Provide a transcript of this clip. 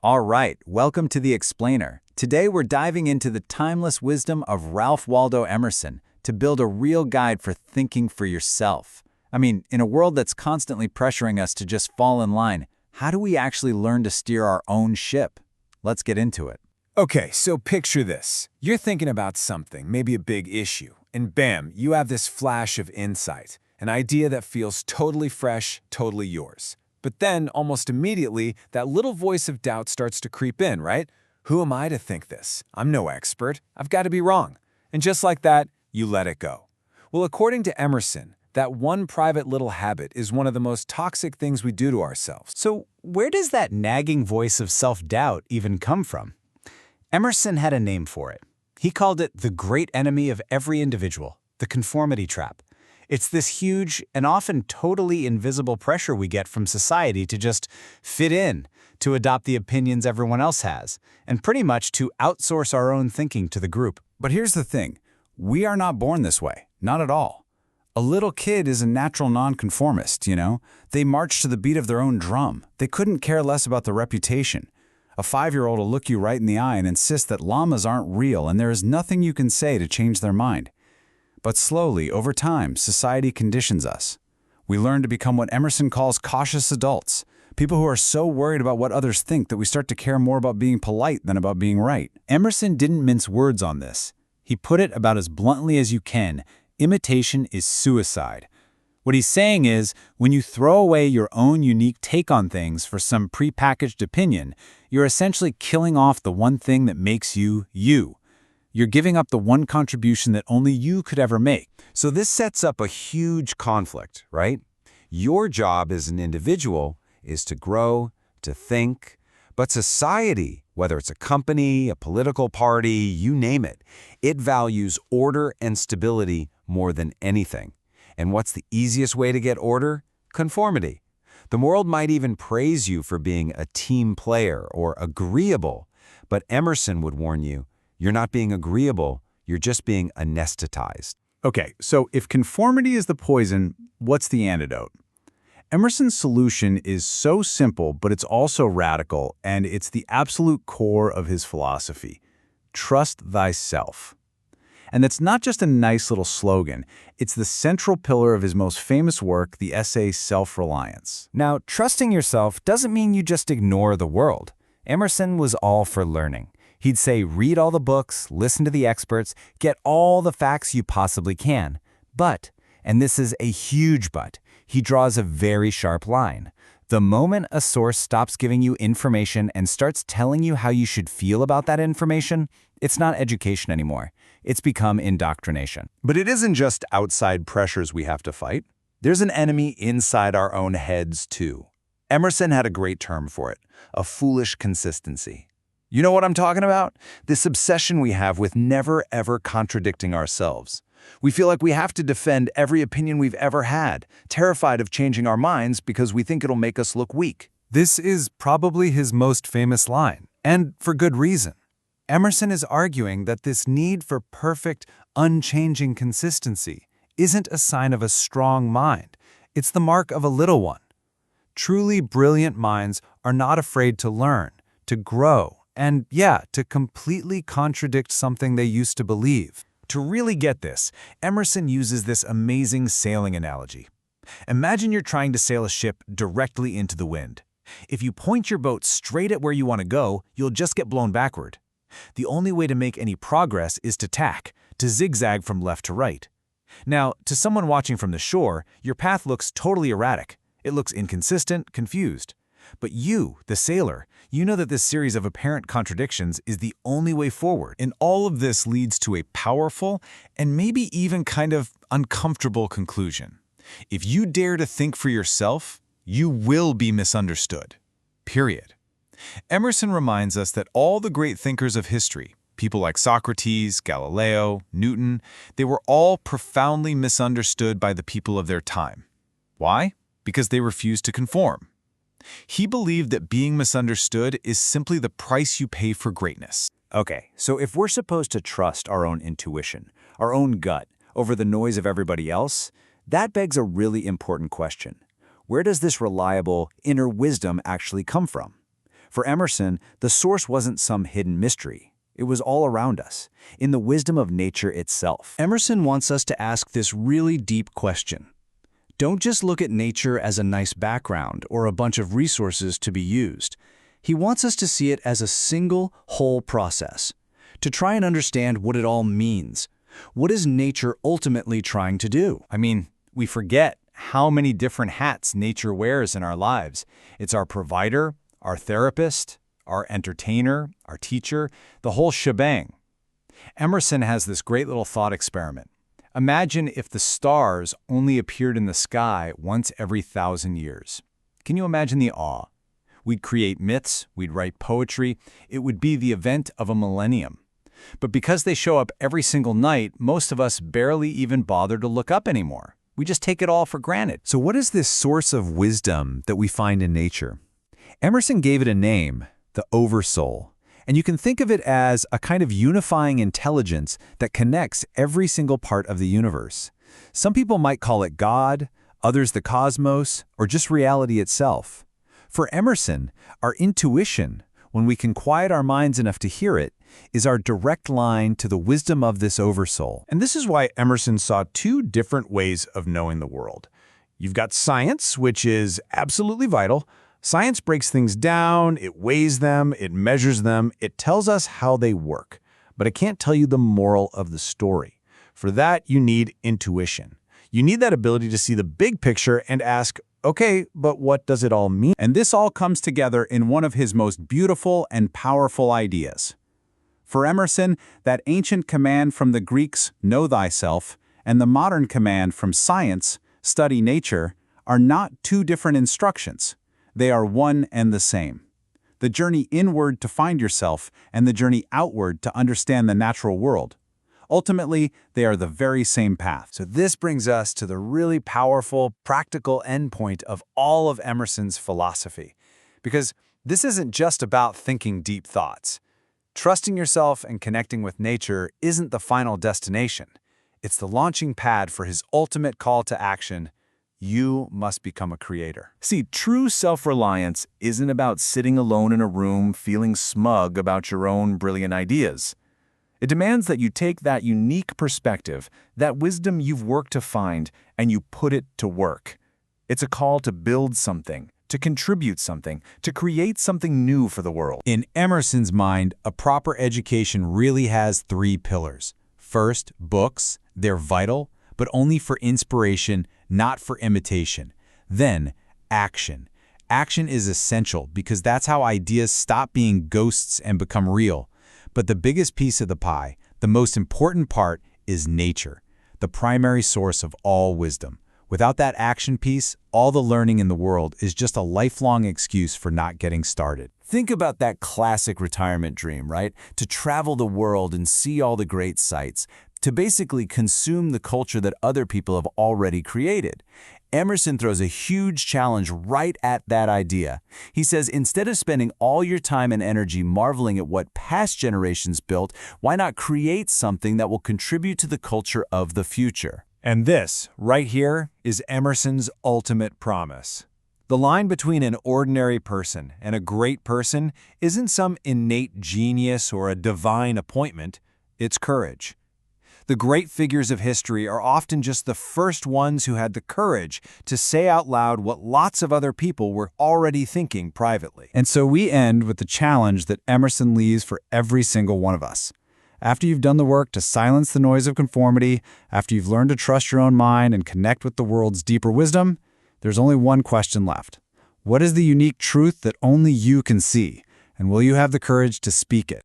All right, welcome to The Explainer. Today we're diving into the timeless wisdom of Ralph Waldo Emerson to build a real guide for thinking for yourself. In a world that's constantly pressuring us to just fall in line, how do we actually learn to steer our own ship? Let's get into it. Okay, so picture this. You're thinking about something, maybe a big issue, and bam, you have this flash of insight, an idea that feels totally fresh, totally yours. But then, almost immediately, that little voice of doubt starts to creep in, right? Who am I to think this? I'm no expert. I've got to be wrong. And just like that, you let it go. Well, according to Emerson, that one private little habit is one of the most toxic things we do to ourselves. So where does that nagging voice of self-doubt even come from? Emerson had a name for it. He called it the great enemy of every individual, the conformity trap. It's this huge and often totally invisible pressure we get from society to just fit in, to adopt the opinions everyone else has, and pretty much to outsource our own thinking to the group. But here's the thing. We are not born this way. Not at all. A little kid is a natural nonconformist, you know? They march to the beat of their own drum. They couldn't care less about the reputation. A 5-year-old will look you right in the eye and insist that llamas aren't real and there is nothing you can say to change their mind. But slowly, over time, society conditions us. We learn to become what Emerson calls cautious adults, people who are so worried about what others think that we start to care more about being polite than about being right. Emerson didn't mince words on this. He put it about as bluntly as you can: imitation is suicide. What he's saying is, when you throw away your own unique take on things for some prepackaged opinion, you're essentially killing off the one thing that makes you, you. You're giving up the one contribution that only you could ever make. So this sets up a huge conflict, right? Your job as an individual is to grow, to think, but society, whether it's a company, a political party, you name it, it values order and stability more than anything. And what's the easiest way to get order? Conformity. The world might even praise you for being a team player or agreeable, but Emerson would warn you, you're not being agreeable, you're just being anesthetized. Okay, so if conformity is the poison, what's the antidote? Emerson's solution is so simple, but it's also radical, and it's the absolute core of his philosophy. Trust thyself. And that's not just a nice little slogan. It's the central pillar of his most famous work, the essay Self-Reliance. Now, trusting yourself doesn't mean you just ignore the world. Emerson was all for learning. He'd say, read all the books, listen to the experts, get all the facts you possibly can. But, and this is a huge but, he draws a very sharp line. The moment a source stops giving you information and starts telling you how you should feel about that information, it's not education anymore. It's become indoctrination. But it isn't just outside pressures we have to fight. There's an enemy inside our own heads, too. Emerson had a great term for it, a foolish consistency. You know what I'm talking about? This obsession we have with never, ever contradicting ourselves. We feel like we have to defend every opinion we've ever had, terrified of changing our minds because we think it'll make us look weak. This is probably his most famous line, and for good reason. Emerson is arguing that this need for perfect, unchanging consistency isn't a sign of a strong mind. It's the mark of a little one. Truly brilliant minds are not afraid to learn, to grow, and to completely contradict something they used to believe. To really get this, Emerson uses this amazing sailing analogy. Imagine you're trying to sail a ship directly into the wind. If you point your boat straight at where you want to go, you'll just get blown backward. The only way to make any progress is to tack, to zigzag from left to right. Now, to someone watching from the shore, your path looks totally erratic. It looks inconsistent, confused. But you, the sailor, you know that this series of apparent contradictions is the only way forward. And all of this leads to a powerful and maybe even kind of uncomfortable conclusion. If you dare to think for yourself, you will be misunderstood. Period. Emerson reminds us that all the great thinkers of history, people like Socrates, Galileo, Newton, they were all profoundly misunderstood by the people of their time. Why? Because they refused to conform. He believed that being misunderstood is simply the price you pay for greatness. Okay, so if we're supposed to trust our own intuition, our own gut, over the noise of everybody else, that begs a really important question. Where does this reliable inner wisdom actually come from? For Emerson, the source wasn't some hidden mystery. It was all around us, in the wisdom of nature itself. Emerson wants us to ask this really deep question. Don't just look at nature as a nice background or a bunch of resources to be used. He wants us to see it as a single, whole process, to try and understand what it all means. What is nature ultimately trying to do? I mean, we forget how many different hats nature wears in our lives. It's our provider, our therapist, our entertainer, our teacher, the whole shebang. Emerson has this great little thought experiment. Imagine if the stars only appeared in the sky once every 1,000 years. Can you imagine the awe? We'd create myths, we'd write poetry, it would be the event of a millennium. But because they show up every single night, most of us barely even bother to look up anymore. We just take it all for granted. So what is this source of wisdom that we find in nature? Emerson gave it a name, the Oversoul. And you can think of it as a kind of unifying intelligence that connects every single part of the universe. Some people might call it God, others the cosmos, or just reality itself. For Emerson, our intuition, when we can quiet our minds enough to hear it, is our direct line to the wisdom of this Oversoul. And this is why Emerson saw two different ways of knowing the world. You've got science, which is absolutely vital. Science breaks things down, it weighs them, it measures them, it tells us how they work. But it can't tell you the moral of the story. For that, you need intuition. You need that ability to see the big picture and ask, okay, but what does it all mean? And this all comes together in one of his most beautiful and powerful ideas. For Emerson, that ancient command from the Greeks, know thyself, and the modern command from science, study nature, are not two different instructions. They are one and the same. The journey inward to find yourself and the journey outward to understand the natural world. Ultimately, they are the very same path. So this brings us to the really powerful, practical endpoint of all of Emerson's philosophy. Because this isn't just about thinking deep thoughts. Trusting yourself and connecting with nature isn't the final destination. It's the launching pad for his ultimate call to action. You must become a creator. See, true self-reliance isn't about sitting alone in a room feeling smug about your own brilliant ideas. It demands that you take that unique perspective, that wisdom you've worked to find, and you put it to work. It's a call to build something, to contribute something, to create something new for the world. In Emerson's mind, a proper education really has three pillars. First, books. They're vital, but only for inspiration, not for imitation. Then, action. Action is essential because that's how ideas stop being ghosts and become real. But the biggest piece of the pie, the most important part, is nature, the primary source of all wisdom. Without that action piece, all the learning in the world is just a lifelong excuse for not getting started. Think about that classic retirement dream, right? To travel the world and see all the great sights, to basically consume the culture that other people have already created. Emerson throws a huge challenge right at that idea. He says, instead of spending all your time and energy marveling at what past generations built, why not create something that will contribute to the culture of the future? And this, right here, is Emerson's ultimate promise. The line between an ordinary person and a great person isn't some innate genius or a divine appointment, it's courage. The great figures of history are often just the first ones who had the courage to say out loud what lots of other people were already thinking privately. And so we end with the challenge that Emerson leaves for every single one of us. After you've done the work to silence the noise of conformity, after you've learned to trust your own mind and connect with the world's deeper wisdom, there's only one question left. What is the unique truth that only you can see? And will you have the courage to speak it?